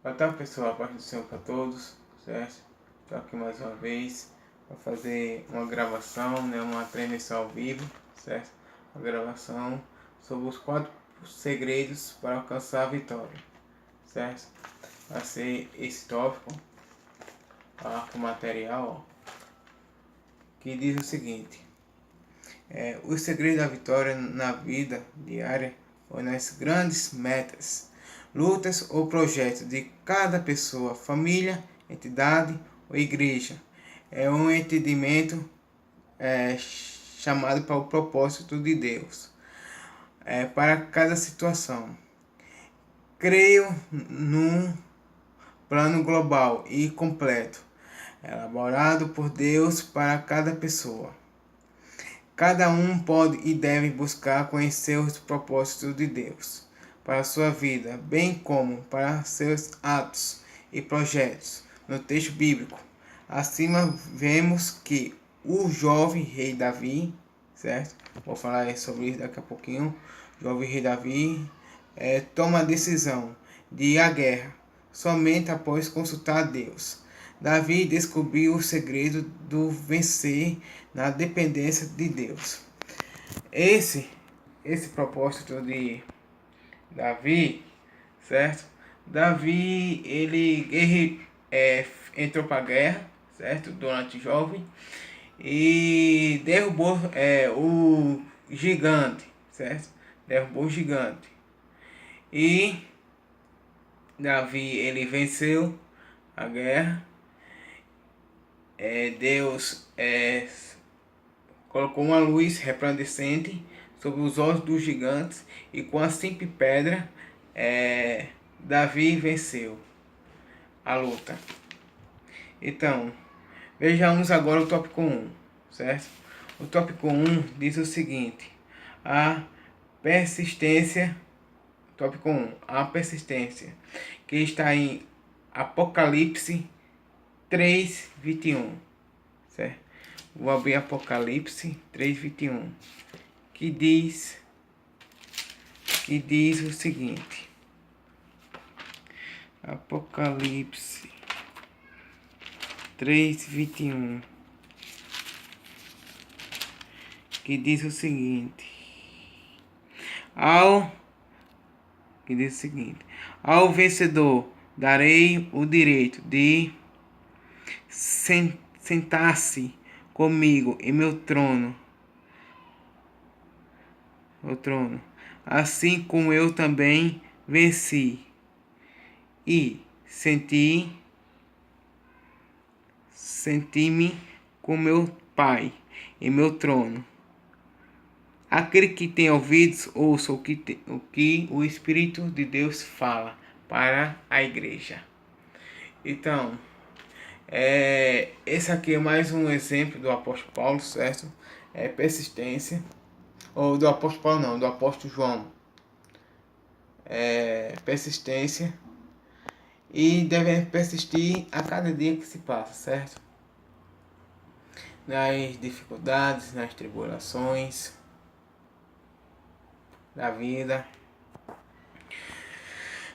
Boa tarde, pessoal, a paz do Senhor para todos, certo? Estou aqui mais uma vez para fazer uma gravação, uma transmissão ao vivo, certo? Uma gravação sobre os 4 segredos para alcançar a vitória, certo? Vai ser esse tópico, com material, que diz o seguinte: o segredo da vitória na vida diária ou nas grandes metas, lutas ou projetos de cada pessoa, família, entidade ou igreja. É um entendimento chamado para o propósito de Deus para cada situação. Creio num plano global e completo, elaborado por Deus para cada pessoa. Cada um pode e deve buscar conhecer os propósitos de Deus para a sua vida, bem como para seus atos e projetos. No texto bíblico, acima vemos que o jovem rei Davi, certo? Vou falar sobre isso daqui a pouquinho. O jovem rei Davi toma a decisão de ir à guerra somente após consultar a Deus. Davi descobriu o segredo do vencer na dependência de Deus. Esse propósito de Davi, certo? Davi, ele entrou para a guerra, certo? Durante jovem e derrubou o gigante, certo? Derrubou o gigante. E Davi, ele venceu a guerra. Deus colocou uma luz resplandecente sobre os olhos dos gigantes e com a simples pedra Davi venceu a luta. Então, vejamos agora o tópico 1, certo? O tópico 1 diz o seguinte: a persistência. Tópico 1, a persistência, que está em Apocalipse 3:21, certo? Vou abrir Apocalipse 3:21, que diz o seguinte: Apocalipse 3:21, que diz o seguinte: ao vencedor darei o direito de sentar-se comigo em meu trono, assim como eu também venci e senti-me com meu Pai em meu trono. Aquele que tem ouvidos, ouça o que o Espírito de Deus fala para a igreja. Então, esse aqui é mais um exemplo do apóstolo Paulo, certo? Persistência. Ou do apóstolo Paulo não, do apóstolo João. Persistência. E devemos persistir a cada dia que se passa, certo? Nas dificuldades, nas tribulações da vida,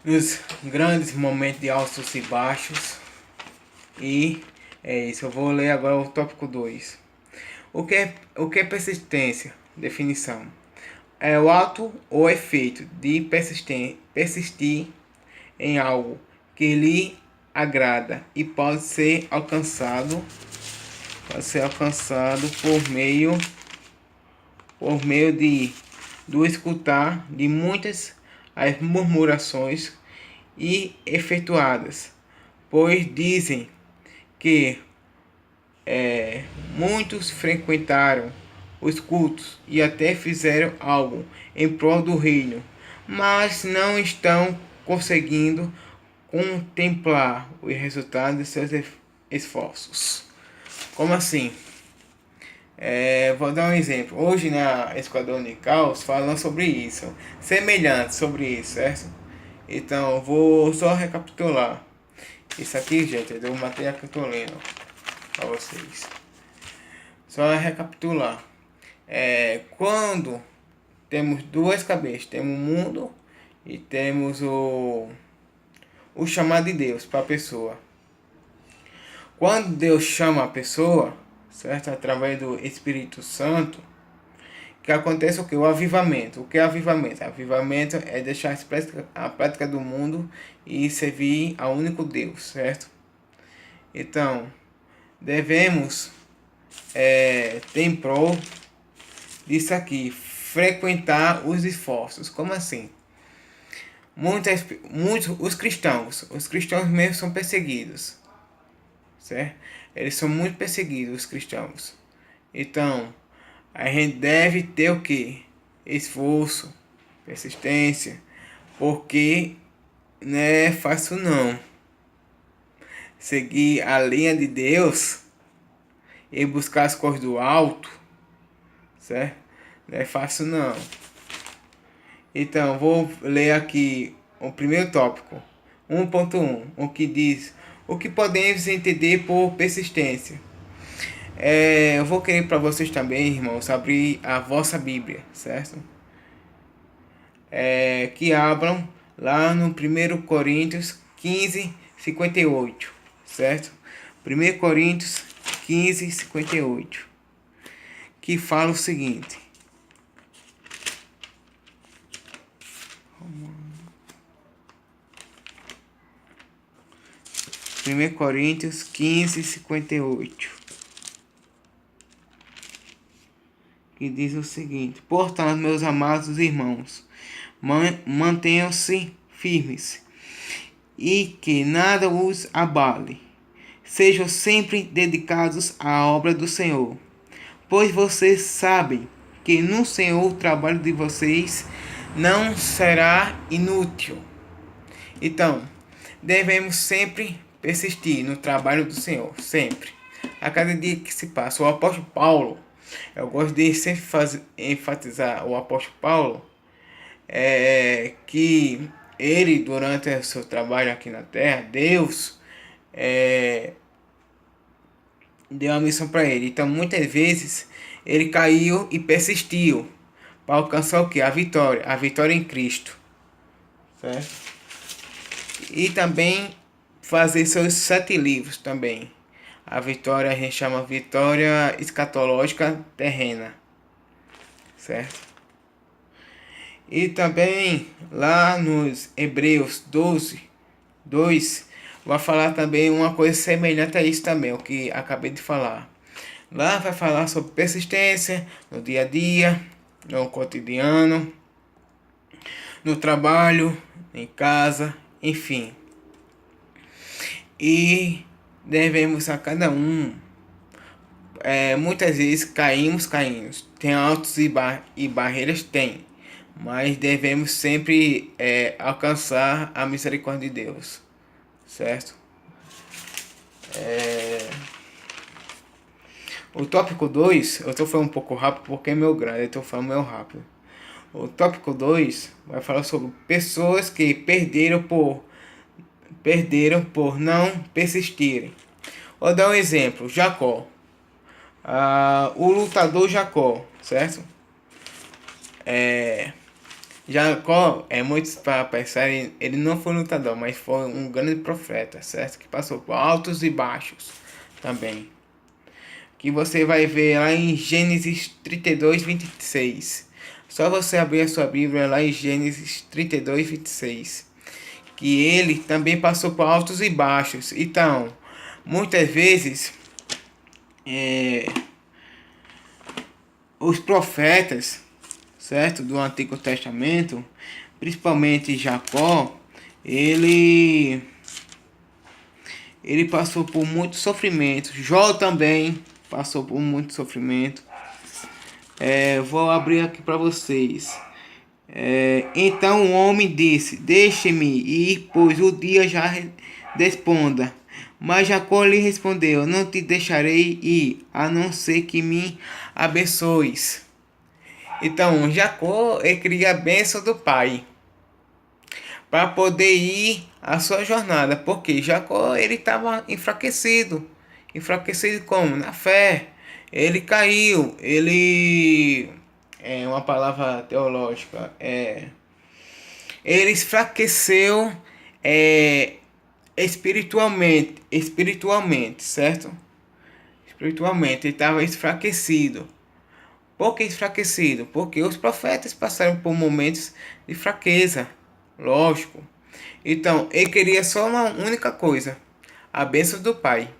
nos grandes momentos de altos e baixos. E é isso, eu vou ler agora o tópico 2. O que é persistência? Definição: é o ato ou efeito de persistir em algo que lhe agrada e pode ser alcançado por meio do escutar de muitas as murmurações e efetuadas, pois dizem que muitos frequentaram os cultos e até fizeram algo em prol do reino, mas não estão conseguindo contemplar os resultados de seus esforços. Como assim? Vou dar um exemplo. Hoje na Esquadrão Unicaus falam sobre isso, semelhante sobre isso, certo? Então vou só recapitular. Isso aqui, gente, é do material que eu tô lendo para vocês. Só recapitular. Quando temos duas cabeças, temos o mundo e temos o o chamado de Deus para a pessoa. Quando Deus chama a pessoa, certo? Através do Espírito Santo, que acontece o que? O avivamento. O que é avivamento? Avivamento é deixar a prática do mundo e servir ao único Deus, certo? Então, devemos ter em prol disso aqui, frequentar os esforços. Como assim? Muitos os cristãos mesmo são perseguidos, certo? Eles são muito perseguidos, os cristãos. Então, a gente deve ter o que? Esforço, persistência, porque não é fácil não. Seguir a linha de Deus e buscar as coisas do alto, certo? Não é fácil não. Então, vou ler aqui o primeiro tópico, 1.1, o que diz: o que podemos entender por persistência. Eu vou querer para vocês também, irmãos, abrir a vossa Bíblia, certo? Que abram lá no 1 Coríntios 15, 58, certo? 1 Coríntios 15, 58, que fala o seguinte: 1 Coríntios 15, 58, que diz o seguinte: portanto, meus amados irmãos, mantenham-se firmes e que nada os abale. Sejam sempre dedicados à obra do Senhor, pois vocês sabem que no Senhor o trabalho de vocês não será inútil. Então, devemos sempre persistir no trabalho do Senhor, sempre. A cada dia que se passa, o apóstolo Paulo, eu gosto de sempre enfatizar o apóstolo Paulo, que ele, durante o seu trabalho aqui na terra, Deus deu uma missão para ele. Então, muitas vezes, ele caiu e persistiu para alcançar o que? A vitória em Cristo, certo? E também fazer seus 7 livros também. A vitória a gente chama vitória escatológica terrena, certo? E também lá nos Hebreus 12, 2, vai falar também uma coisa semelhante a isso também, o que acabei de falar. Lá vai falar sobre persistência no dia a dia, no cotidiano, no trabalho, em casa, enfim. E devemos a cada um. Muitas vezes caímos. Tem altos e barreiras? Tem. Mas devemos sempre alcançar a misericórdia de Deus. Certo? O tópico 2, eu estou falando um pouco rápido porque é meu grande, eu estou falando meio rápido. O tópico 2 vai falar sobre pessoas que perderam por não persistirem. Vou dar um exemplo: Jacó. O lutador Jacó, certo? Jacó, muitos para pensar, ele não foi lutador, mas foi um grande profeta, certo? Que passou por altos e baixos também. Que você vai ver lá em Gênesis 32, 26. Só você abrir a sua Bíblia lá em Gênesis 32, 26. Que ele também passou por altos e baixos. Então, muitas vezes, os profetas, certo, do Antigo Testamento, principalmente Jacó, ele passou por muito sofrimento. Jó também passou por muito sofrimento. Vou abrir aqui para vocês. Então o homem disse: deixe-me ir, pois o dia já desponda. Mas Jacó lhe respondeu: não te deixarei ir, a não ser que me abençoes. Então Jacó queria a bênção do pai para poder ir a sua jornada, porque Jacó ele estava enfraquecido como? Na fé. Ele caiu, ele uma palavra teológica, ele enfraqueceu espiritualmente, certo? Espiritualmente, ele estava enfraquecido. Por que enfraquecido? Porque os profetas passaram por momentos de fraqueza, lógico. Então, ele queria só uma única coisa: a bênção do Pai,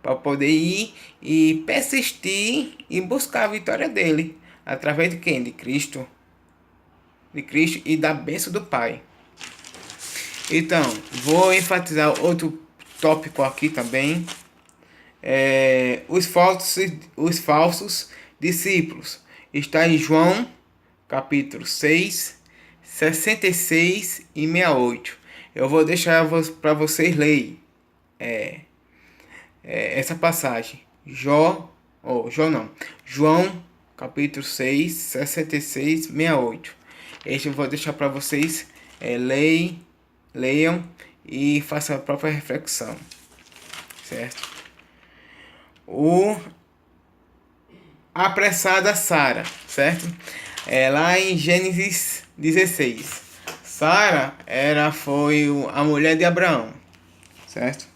para poder ir e persistir e buscar a vitória dele, através de quem? De Cristo e da bênção do Pai. Então, vou enfatizar outro tópico aqui também. Os falsos discípulos. Está em João, capítulo 6, 66 e 68. Eu vou deixar para vocês lerem essa passagem. João, capítulo 6, 66 e 68. Este eu vou deixar para vocês leiam e façam a própria reflexão. Certo? Apressada Sara, certo? Lá em Gênesis 16. Sara foi a mulher de Abraão, certo?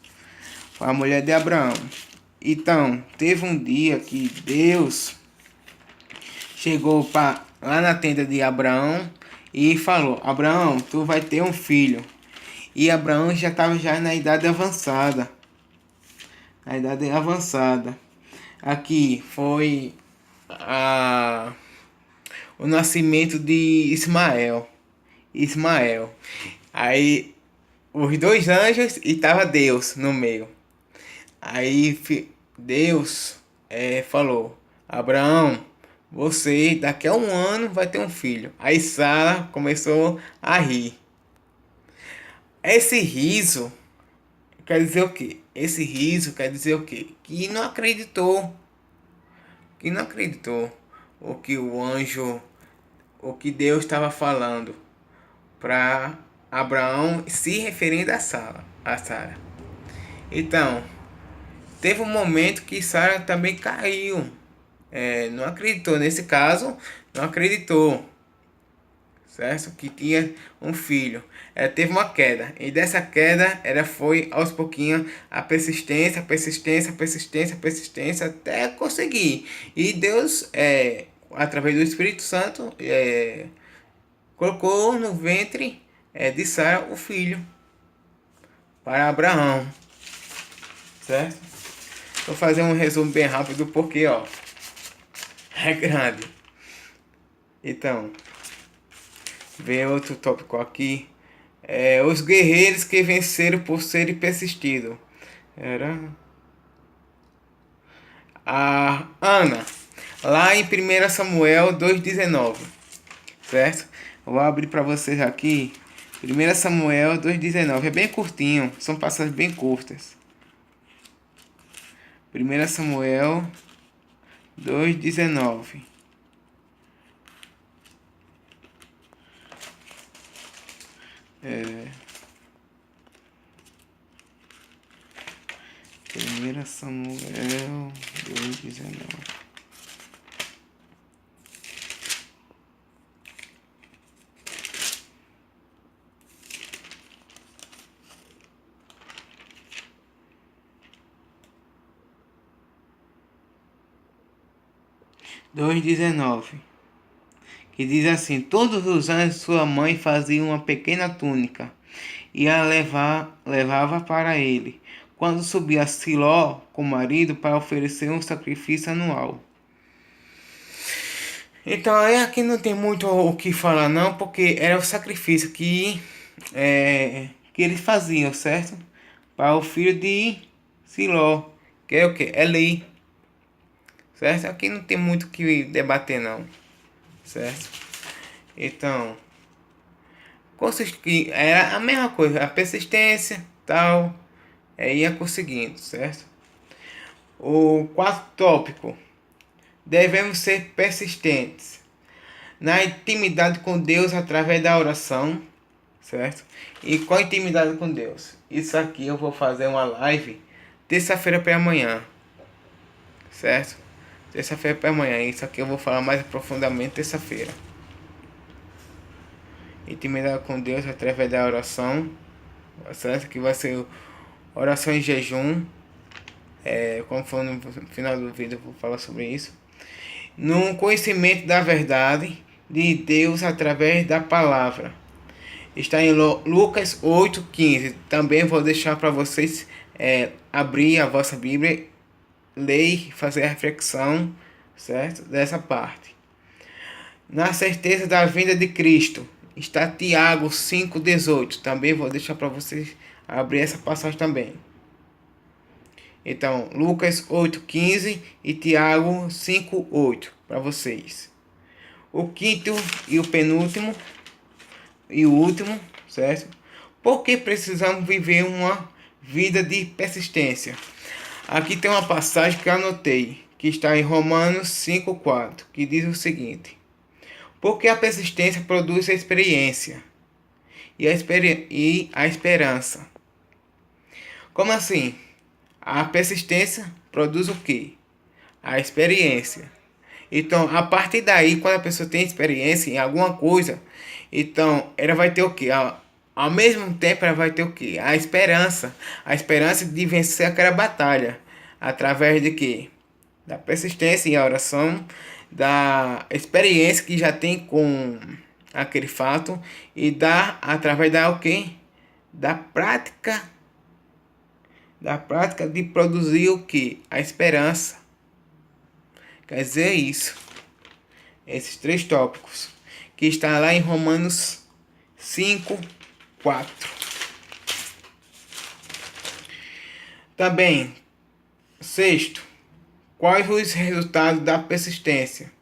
Foi a mulher de Abraão. Então, teve um dia que Deus chegou lá na tenda de Abraão e falou: Abraão, tu vai ter um filho. E Abraão já estava na idade avançada. Na idade avançada. Aqui foi o nascimento de Ismael. Aí os dois anjos e tava Deus no meio. Aí Deus falou: Abraão, você daqui a um ano vai ter um filho. Aí Sara começou a rir. Esse riso quer dizer o quê? Esse riso quer dizer o quê? Que não acreditou. O que o que Deus estava falando para Abraão, se referindo a Sara. Então, teve um momento que Sara também caiu. Não acreditou. Nesse caso, não acreditou. Certo? Que tinha um filho. Teve uma queda. E dessa queda, foi aos pouquinhos a persistência, até conseguir. E Deus, através do Espírito Santo, colocou no ventre de Sara o filho para Abraão. Certo? Vou fazer um resumo bem rápido porque, é grande. Então, vem outro tópico aqui. Os guerreiros que venceram por serem persistidos. Era a Ana, lá em 1 Samuel 2,19. Certo? Eu vou abrir para vocês aqui. 1 Samuel 2,19. É bem curtinho. São passagens bem curtas. 1 Samuel 2,19. Primeira Samuel 2,19. Que diz assim: todos os anos sua mãe fazia uma pequena túnica e a levava para ele, quando subia a Siló com o marido para oferecer um sacrifício anual. Então aqui não tem muito o que falar não, porque era o sacrifício que eles faziam, certo? Para o filho de Siló, que é o que? Eli. Certo? Aqui não tem muito o que debater não. Certo? Então, era a mesma coisa, a persistência, tal, ia conseguindo, certo? O quarto tópico: devemos ser persistentes na intimidade com Deus através da oração, certo? E qual a intimidade com Deus? Isso aqui eu vou fazer uma live terça-feira para amanhã, certo? Terça-feira para amanhã. Isso aqui eu vou falar mais profundamente terça-feira. Intimidade com Deus através da oração, certo? Que vai ser oração e jejum. Como for no final do vídeo, eu vou falar sobre isso. No conhecimento da verdade de Deus através da palavra. Está em Lucas 8,15. Também vou deixar para vocês abrir a vossa Bíblia, ler e fazer a reflexão, certo? Dessa parte. Na certeza da vinda de Cristo. Está Tiago 5,18. Também vou deixar para vocês abrir essa passagem também. Então, Lucas 8,15 e Tiago 5,8 para vocês. O quinto e o penúltimo e o último, certo? Por que precisamos viver uma vida de persistência? Aqui tem uma passagem que eu anotei, que está em Romanos 5,4, que diz o seguinte: porque a persistência produz a experiência e a esperança. Como assim? A persistência produz o quê? A experiência. Então, a partir daí, quando a pessoa tem experiência em alguma coisa, então ela vai ter o quê? Ao mesmo tempo, ela vai ter o quê? A esperança. A esperança de vencer aquela batalha. Através de quê? Da persistência e a oração, da experiência que já tem com aquele fato e através da o quê? Da prática de produzir o que? A esperança. Quer dizer isso. Esses três tópicos. Que está lá em Romanos 5,4. Também, sexto. Quais os resultados da persistência?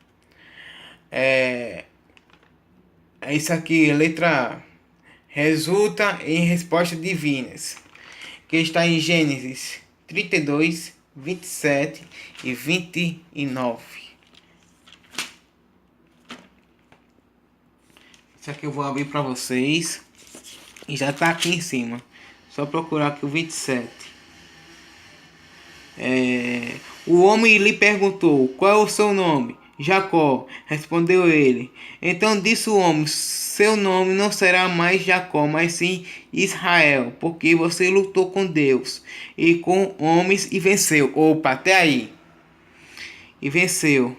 É isso aqui, letra A. Resulta em respostas divinas. Que está em Gênesis 32, 27 e 29. Isso aqui eu vou abrir para vocês. E já está aqui em cima. Só procurar aqui o 27. O homem lhe perguntou: qual é o seu nome? Jacó, respondeu ele. Então disse o homem: seu nome não será mais Jacó, mas sim Israel, porque você lutou com Deus e com homens e venceu. Opa, até aí. E venceu.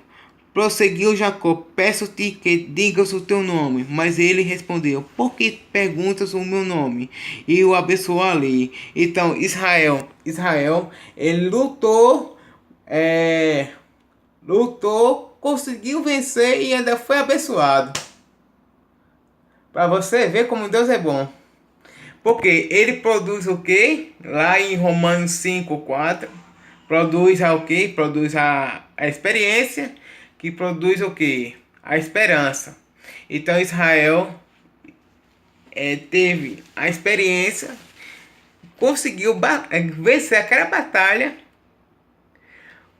Prosseguiu Jacó: peço-te que digas o teu nome. Mas ele respondeu: por que perguntas o meu nome? E o abençoou ali. Então Israel, ele lutou, conseguiu vencer e ainda foi abençoado. Para você ver como Deus é bom. Porque ele produz o que? Lá em Romanos 5,4. Produz o que? Produz a experiência. Que produz o que? A esperança. Então Israel teve a experiência. Conseguiu vencer aquela batalha.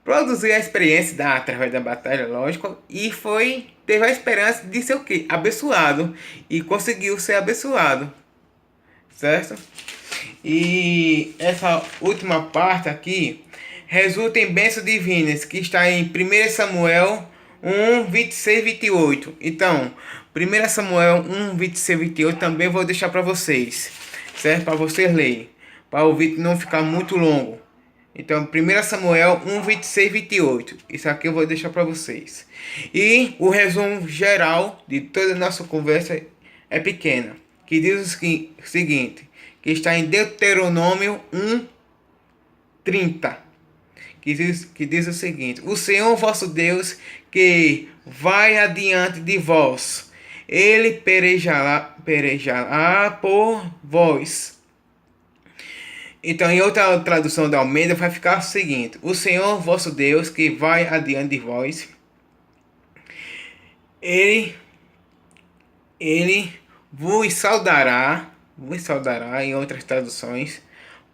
Produzir a experiência através da batalha, lógico, e teve a esperança de ser o quê? Abençoado, e conseguiu ser abençoado, certo? E essa última parte aqui resulta em bênçãos divinas, que está em 1 Samuel 1, 26 e 28. Então, 1 Samuel 1, 26 e 28 também vou deixar para vocês, certo? Para vocês lerem, para o vídeo não ficar muito longo. Então, 1 Samuel 1, 26 e 28. Isso aqui eu vou deixar para vocês. E o resumo geral de toda a nossa conversa é pequena. Que diz o seguinte. Que está em Deuteronômio 1, 30. Que diz o seguinte. O Senhor vosso Deus que vai adiante de vós. Ele perejará por vós. Então, em outra tradução da Almeida, vai ficar o seguinte: o Senhor vosso Deus, que vai adiante de vós, ele vos saudará, em outras traduções,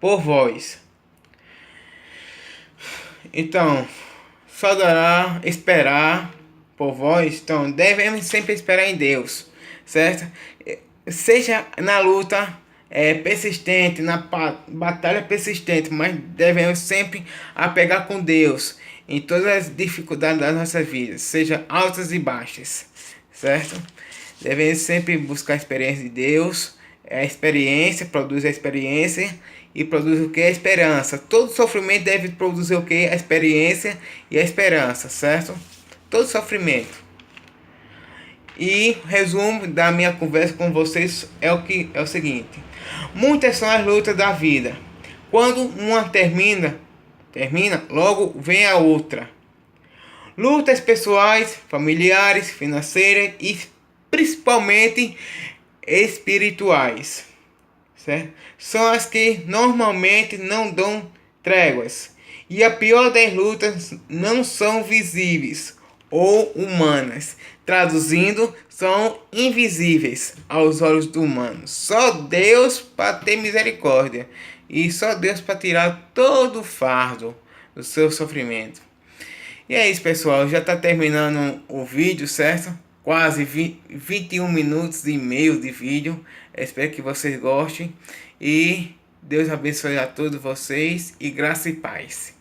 por vós. Então, saudará, esperar por vós. Então, devemos sempre esperar em Deus, certo? Seja na luta persistente, na batalha persistente, mas devemos sempre apegar com Deus em todas as dificuldades das nossas vidas, seja altas e baixas, certo? Devemos sempre buscar a experiência de Deus. A experiência produz a experiência e produz o que? A esperança. Todo sofrimento deve produzir o que? A experiência e a esperança, certo? Todo sofrimento. E resumo da minha conversa com vocês é o seguinte: muitas são as lutas da vida. Quando uma termina, logo vem a outra. Lutas pessoais, familiares, financeiras e principalmente espirituais, certo? São as que normalmente não dão tréguas. E a pior das lutas não são visíveis ou humanas. Traduzindo, são invisíveis aos olhos do humano. Só Deus para ter misericórdia. E só Deus para tirar todo o fardo do seu sofrimento. E é isso, pessoal. Já está terminando o vídeo, certo? Quase 21 minutos e meio de vídeo. Espero que vocês gostem. E Deus abençoe a todos vocês. E graça e paz.